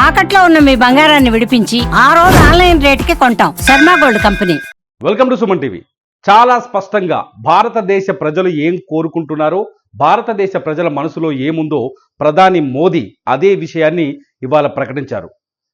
తాకట్లో ఉన్న మీ బంగారాన్ని విడిపించి ఆ రోజు ఆన్లైన్ రేటుకి కొంటాం. Sharma gold company. Welcome to Suman TV. చాలా స్పష్టంగా భారతదేశ ప్రజలు ఏం కోరుకుంటున్నారో, భారతదేశ ప్రజల మనసులో ఏముందో ప్రధాని మోదీ అదే విషయాన్ని ఇవాళ ప్రకటించారు.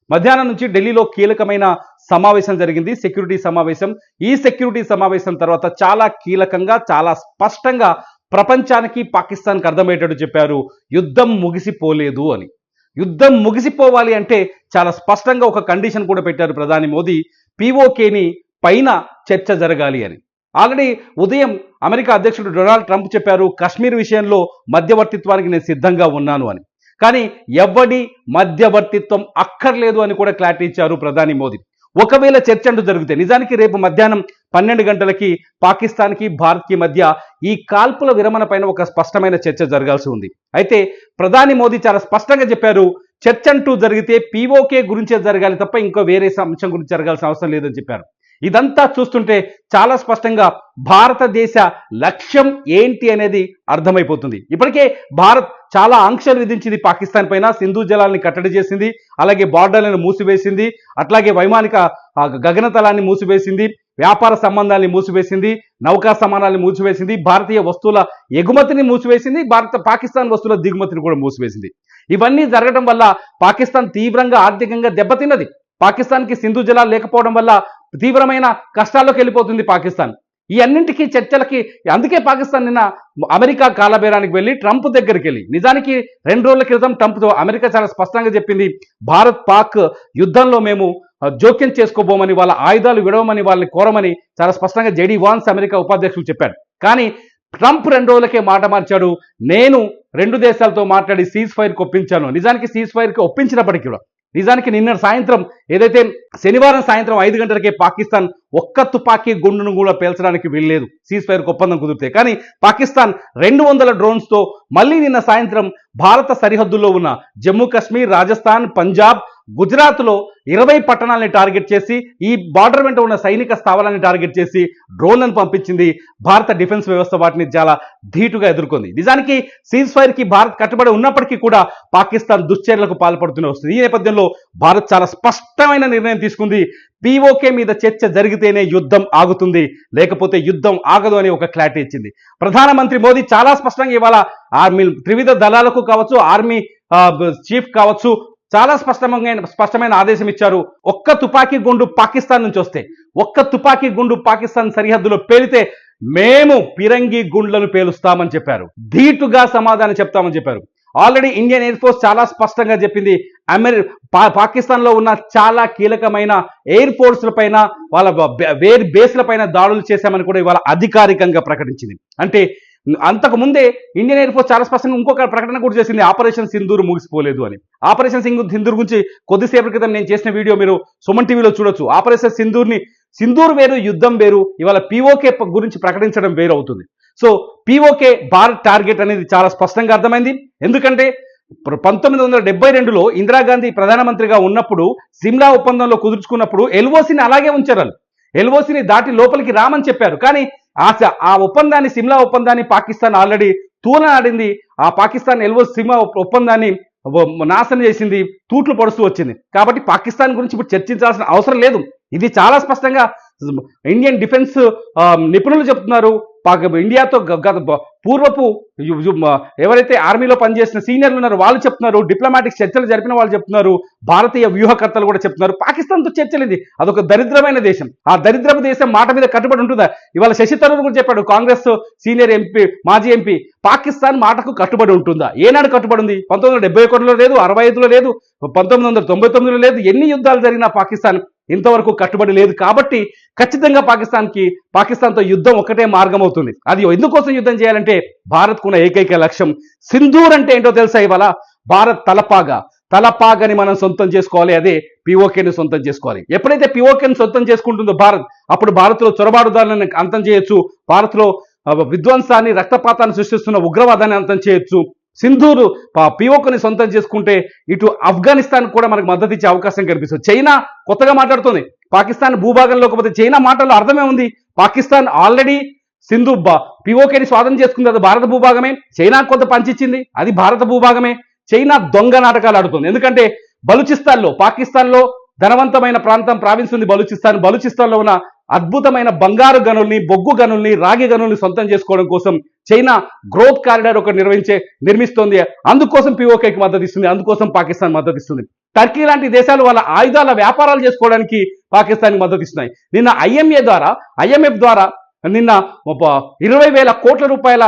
మధ్యాహ్నం నుంచి ఢిల్లీలో కీలకమైన సమావేశం జరిగింది, సెక్యూరిటీ సమావేశం. ఈ సెక్యూరిటీ సమావేశం తర్వాత చాలా కీలకంగా, చాలా స్పష్టంగా ప్రపంచానికి, పాకిస్తాన్కి అర్థమయ్యేటట్టు చెప్పారు, యుద్ధం ముగిసిపోలేదు అని. యుద్ధం ముగిసిపోవాలి అంటే చాలా స్పష్టంగా ఒక కండిషన్ కూడా పెట్టారు ప్రధాని మోదీ, పీఓకేని పైన చర్చ జరగాలి అని. ఆల్రెడీ ఉదయం అమెరికా అధ్యక్షుడు డొనాల్డ్ ట్రంప్ చెప్పారు, కశ్మీర్ విషయంలో మధ్యవర్తిత్వానికి నేను సిద్ధంగా ఉన్నాను అని. కానీ ఎవడి మధ్యవర్తిత్వం అక్కర్లేదు అని కూడా క్లారిటీ ఇచ్చారు ప్రధాని మోదీ. ఒకవేళ చర్చ అంటూ జరిగితే, నిజానికి రేపు మధ్యాహ్నం 12 గంటలకి పాకిస్తాన్కి భారత్కి మధ్య ఈ కాల్పుల విరమణ పైన ఒక స్పష్టమైన చర్చ జరగాల్సి ఉంది. అయితే ప్రధాని మోదీ చాలా స్పష్టంగా చెప్పారు, చర్చ అంటూ జరిగితే పీఓకే గురించే జరగాలి తప్ప ఇంకో వేరే అంశం గురించి జరగాల్సిన అవసరం లేదని చెప్పారు. ఇదంతా చూస్తుంటే చాలా స్పష్టంగా భారతదేశ లక్ష్యం ఏంటి అనేది అర్థమైపోతుంది. ఇప్పటికే భారత్ చాలా ఆంక్షలు విధించింది పాకిస్తాన్ పైన, సింధు జలాల్ని కట్టడి చేసింది, అలాగే బార్డర్లను మూసివేసింది, అట్లాగే వైమానిక గగనతలాన్ని మూసివేసింది, వ్యాపార సంబంధాన్ని మూసివేసింది, నౌకా సమానాన్ని మూసివేసింది, భారతీయ వస్తువుల ఎగుమతిని మూసివేసింది, పాకిస్తాన్ వస్తువుల దిగుమతిని కూడా మూసివేసింది. ఇవన్నీ జరగడం వల్ల పాకిస్తాన్ తీవ్రంగా ఆర్థికంగా దెబ్బతిన్నది. పాకిస్తాన్కి సింధు జలాలు లేకపోవడం వల్ల తీవ్రమైన కష్టాల్లోకి వెళ్ళిపోతుంది పాకిస్తాన్. ఈ అన్నింటికీ చర్చలకి, అందుకే పాకిస్తాన్ నిన్న అమెరికా కాలబేరానికి వెళ్ళి ట్రంప్ దగ్గరికి వెళ్ళి, నిజానికి 2 రోజుల క్రితం ట్రంప్తో అమెరికా చాలా స్పష్టంగా చెప్పింది, భారత్ పాక్ యుద్ధంలో మేము జోక్యం చేసుకోబోమని, వాళ్ళ ఆయుధాలు విడవమని, వాళ్ళని కోరమని చాలా స్పష్టంగా జేడీ వాన్స్ అమెరికా ఉపాధ్యక్షులు చెప్పాడు. కానీ ట్రంప్ 2 రోజులకే మాట మార్చాడు, నేను 2 దేశాలతో మాట్లాడి సీజ్ ఫైర్కి ఒప్పించాను. నిజానికి సీజ్ ఫైర్కి ఒప్పించినప్పటికీ కూడా, నిజానికి నిన్న సాయంత్రం ఏదైతే శనివారం సాయంత్రం 5 గంటలకే పాకిస్తాన్ ఒక్క తుపాకీ గుండును కూడా పేల్చడానికి వీల్లేదు సీజ్ ఫైర్కి ఒప్పందం కుదిరితే. కానీ పాకిస్తాన్ 200 డ్రోన్స్తో మళ్ళీ నిన్న సాయంత్రం భారత సరిహద్దుల్లో ఉన్న జమ్మూ కాశ్మీర్, రాజస్థాన్, పంజాబ్, గుజరాత్లో 20 పట్టణాలని టార్గెట్ చేసి, ఈ బార్డర్ వెంట ఉన్న సైనిక స్థావరాన్ని టార్గెట్ చేసి డ్రోన్లను పంపించింది. భారత డిఫెన్స్ వ్యవస్థ వాటిని చాలా ధీటుగా ఎదుర్కొంది. నిజానికి సీజ్ ఫైర్కి భారత్ కట్టుబడి ఉన్నప్పటికీ కూడా పాకిస్తాన్ దుశ్చర్యలకు పాల్పడుతూనే వస్తుంది. ఈ నేపథ్యంలో భారత్ చాలా స్పష్టమైన నిర్ణయం తీసుకుంది, పీఓకే మీద చర్చ జరిగితేనే యుద్ధం ఆగుతుంది, లేకపోతే యుద్ధం ఆగదు అని ఒక క్లారిటీ ఇచ్చింది. ప్రధానమంత్రి మోదీ చాలా స్పష్టంగా ఇవాళ ఆర్మీ త్రివిధ దళాలకు కావచ్చు, ఆర్మీ చీఫ్ కావచ్చు, చాలా స్పష్టమైన ఆదేశం ఇచ్చారు. ఒక్క తుపాకీ గుండు పాకిస్తాన్ నుంచి వస్తే, ఒక్క తుపాకీ గుండు పాకిస్తాన్ సరిహద్దులో పేలితే మేము పిరంగి గుండ్లను పేలుస్తామని చెప్పారు. ధీటుగా సమాధానం చెప్తామని చెప్పారు. ఆల్రెడీ ఇండియన్ ఎయిర్ ఫోర్స్ చాలా స్పష్టంగా చెప్పింది, పాకిస్తాన్లో ఉన్న చాలా కీలకమైన ఎయిర్ ఫోర్స్ల పైన, వాళ్ళ బేస్ల పైన దాడులు చేశామని కూడా ఇవాళ అధికారికంగా ప్రకటించింది. అంటే అంతకు ముందే ఇండియన్ ఎయిర్ ఫోర్స్ చాలా స్పష్టంగా ఇంకొక ప్రకటన కూడా చేసింది, ఆపరేషన్ సింధూర్ ముగిసిపోలేదు అని. ఆపరేషన్ సింధూర్ గురించి కొద్దిసేపటి క్రితం నేను చేసిన వీడియో మీరు సుమన్ టీవీలో చూడొచ్చు. ఆపరేషన్ సింధూర్ వేరు, యుద్ధం వేరు. ఇవాళ పీఓకే గురించి ప్రకటించడం వేరు అవుతుంది. సో పీఓకే భారత్ టార్గెట్ అనేది చాలా స్పష్టంగా అర్థమైంది. ఎందుకంటే 1972లో ఇందిరాగాంధీ ప్రధానమంత్రిగా ఉన్నప్పుడు సిమ్లా ఒప్పందంలో కుదుర్చుకున్నప్పుడు ఎల్ఓసిని అలాగే ఉంచారు. ఎల్ఓసిని దాటి లోపలికి రామని చెప్పారు. కానీ ఆ ఒప్పందాన్ని, సిమ్లా ఒప్పందాన్ని పాకిస్తాన్ ఆల్రెడీ తూలనాడింది. ఆ పాకిస్తాన్ సిమ్లా ఒప్పందాన్ని నాశనం చేసింది, తూట్లు పడుస్తూ వచ్చింది. కాబట్టి పాకిస్తాన్ గురించి ఇప్పుడు చర్చించాల్సిన అవసరం లేదు. ఇది చాలా స్పష్టంగా ఇండియన్ డిఫెన్స్ నిపుణులు చెప్తున్నారు. ఇండియాతో పూర్వపు ఎవరైతే ఆర్మీలో పనిచేసిన సీనియర్లు ఉన్నారో వాళ్ళు చెప్తున్నారు, డిప్లొమాటిక్ చర్చలు జరిపిన వాళ్ళు చెప్తున్నారు, భారతీయ వ్యూహకర్తలు కూడా చెప్తున్నారు, పాకిస్తాన్తో చర్చలేదు. అదొక దరిద్రమైన దేశం. ఆ దరిద్రపు దేశం మాట మీద కట్టుబడి ఉంటుందా? ఇవాళ శశి తరూర్ కూడా చెప్పాడు, కాంగ్రెస్ సీనియర్ ఎంపీ, మాజీ ఎంపీ, పాకిస్తాన్ మాటకు కట్టుబడి ఉంటుందా? ఏనాడు కట్టుబడి ఉంది? 1971లో లేదు, 65లో లేదు, 1999లో లేదు. ఎన్ని యుద్ధాలు జరిగినా పాకిస్తాన్ ఇంతవరకు కట్టుబడి లేదు. కాబట్టి ఖచ్చితంగా పాకిస్తాన్తో యుద్ధం ఒకటే మార్గం అవుతుంది. అది ఎందుకోసం యుద్ధం చేయాలంటే భారత్కున్న ఏకైక లక్ష్యం సింధూర్ అంటే ఏంటో తెలుసా? ఇవాళ భారత్ తలపాగని మనం సొంతం చేసుకోవాలి. అదే పీఓకేని సొంతం చేసుకోవాలి. ఎప్పుడైతే పీఓకేని సొంతం చేసుకుంటుందో భారత్, అప్పుడు భారత్లో చొరబాటుదారులను అంతం చేయొచ్చు, భారత్లో విధ్వంసాన్ని, రక్తపాతాన్ని సృష్టిస్తున్న ఉగ్రవాదాన్ని అంతం చేయొచ్చు. సింధూరు పీఓకేని సొంతం చేసుకుంటే ఇటు ఆఫ్ఘనిస్తాన్ కూడా మనకు మద్దతు ఇచ్చే అవకాశం కనిపిస్తుంది. చైనా కొత్తగా మాట్లాడుతుంది, పాకిస్తాన్ భూభాగంలోకి పోతే చైనా మాటల్లో అర్థమే ఉంది. పాకిస్తాన్ ఆల్రెడీ పీఓకేని స్వాధీనం చేసుకుంది, అది భారత భూభాగమే. చైనా కొంత పంచిచ్చింది, అది భారత భూభాగమే. చైనా దొంగ నాటకాలు ఆడుతుంది. ఎందుకంటే బలూచిస్తాన్లో, పాకిస్తాన్లో ధనవంతమైన ప్రావిన్స్ ఉంది బలూచిస్తాన్లో ఉన్న అద్భుతమైన బంగారు గనుల్ని, బొగ్గు గనుల్ని, రాగి గనుల్ని సొంతం చేసుకోవడం కోసం చైనా గ్రోత్ కారిడార్ ఒకటి నిర్మిస్తోంది. అందుకోసం పిఓకేకి మద్దతు ఇస్తుంది, అందుకోసం పాకిస్తాన్ మద్దతు ఇస్తుంది. టర్కీ లాంటి దేశాలు వాళ్ళ ఆయుధాల వ్యాపారాలు చేసుకోవడానికి పాకిస్తాన్కి మద్దతు ఇస్తున్నాయి. నిన్న ఐఎంఎఫ్ ద్వారా నిన్న 20,000 కోట్ల రూపాయల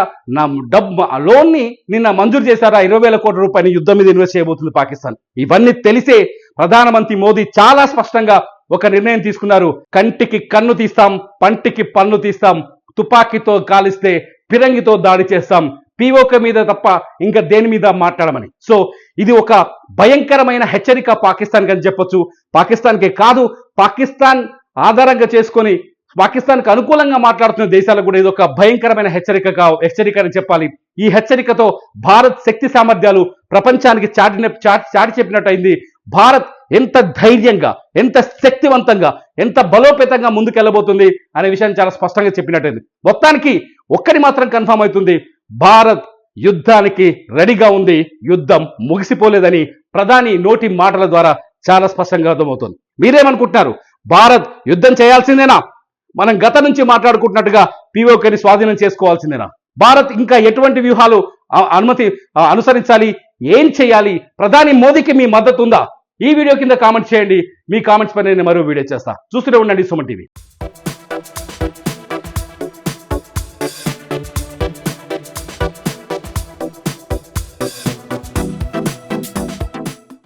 లోన్ని నిన్న మంజూరు చేశారు. 20,000 కోట్ల రూపాయలు యుద్ధం మీద ఇన్వెస్ట్ చేయబోతుంది పాకిస్తాన్. ఇవన్నీ తెలిసే ప్రధానమంత్రి మోదీ చాలా స్పష్టంగా ఒక నిర్ణయం తీసుకున్నారు. కంటికి కన్ను తీస్తాం, పంటికి పన్ను తీస్తాం, తుపాకీతో కాలిస్తే పిరంగితో దాడి చేస్తాం, పిఓకే మీద తప్ప ఇంకా దేని మీద మాట్లాడమని. సో ఇది ఒక భయంకరమైన హెచ్చరిక పాకిస్తాన్కి అని చెప్పొచ్చు. పాకిస్తాన్కే కాదు, పాకిస్తాన్ ఆధారంగా చేసుకొని పాకిస్తాన్కి అనుకూలంగా మాట్లాడుతున్న దేశాలకు కూడా ఇది ఒక భయంకరమైన హెచ్చరిక అని చెప్పాలి. ఈ హెచ్చరికతో భారత్ శక్తి సామర్థ్యాలు ప్రపంచానికి చాటి చెప్పినట్టు అయింది. భారత్ ఎంత ధైర్యంగా, ఎంత శక్తివంతంగా, ఎంత బలోపేతంగా ముందుకెళ్ళబోతుంది అనే విషయాన్ని చాలా స్పష్టంగా చెప్పినట్టయింది. మొత్తానికి ఒక్కటి మాత్రం కన్ఫర్మ్ అవుతుంది, భారత్ యుద్ధానికి రెడీగా ఉంది. యుద్ధం ముగిసిపోలేదని ప్రధాని నోటి మాటల ద్వారా చాలా స్పష్టంగా అర్థమవుతుంది. మీరేమనుకుంటున్నారు? భారత్ యుద్ధం చేయాల్సిందేనా? మనం గత నుంచి మాట్లాడుకుంటున్నట్టుగా పిఓకేని స్వాధీనం చేసుకోవాల్సిందేనా? భారత్ ఇంకా ఎటువంటి వ్యూహాలు అనుసరించాలి? ఏం చేయాలి? ప్రధాని మోదీకి మీ మద్దతు ఉందా? ఈ వీడియో కింద కామెంట్ చేయండి. మీ కామెంట్స్ పైన నేను మరో వీడియో చేస్తా. చూస్తూనే ఉండండి సుమన్ టీవీ.